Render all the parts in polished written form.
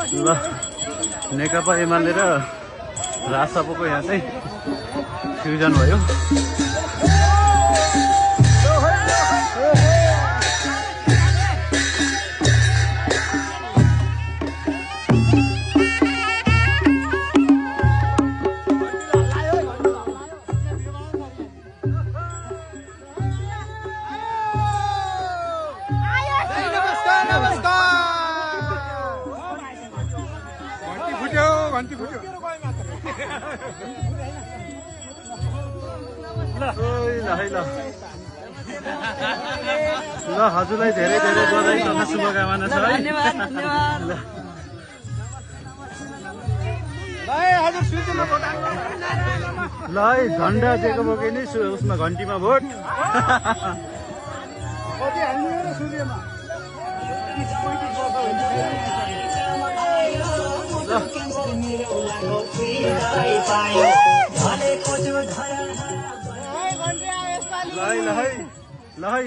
ल नेकपा एमाले र राजसपाको यहाँ चाहिँ फ्युजन भयो। ल हजुरलाई धेरै धेरै बधाई तथा शुभकामना छ है। ल है झन्डा दिएको बोके नि उसमा घन्टीमा भोट। ल है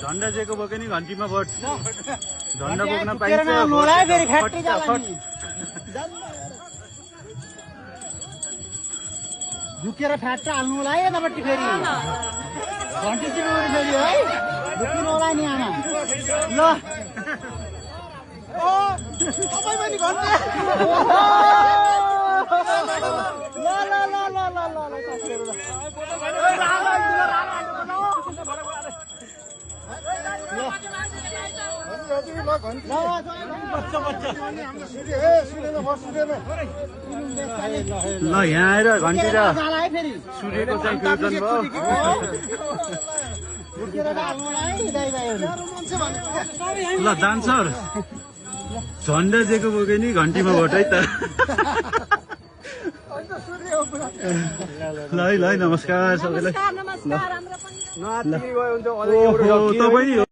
झन्डा दिएको बोके नि घन्टीमा भोट। झन्डा बोक्न पाइन्छ झुकेर फ्याट्ट हाल्नु होला है यतापट्टि फेरि घन्टी चिनाउने फेरि है झुक्नु होला नि आमा। ल तपाईँ पनि घन्टी ल यहाँ आएर घन्टी र सूर्यको चाहिँ फ्युजन भयो। ल डान्सर झन्डा दिएको बोके नि घन्टीमा भोट है त। ल है नमस्कार सबैलाई। तपाईँ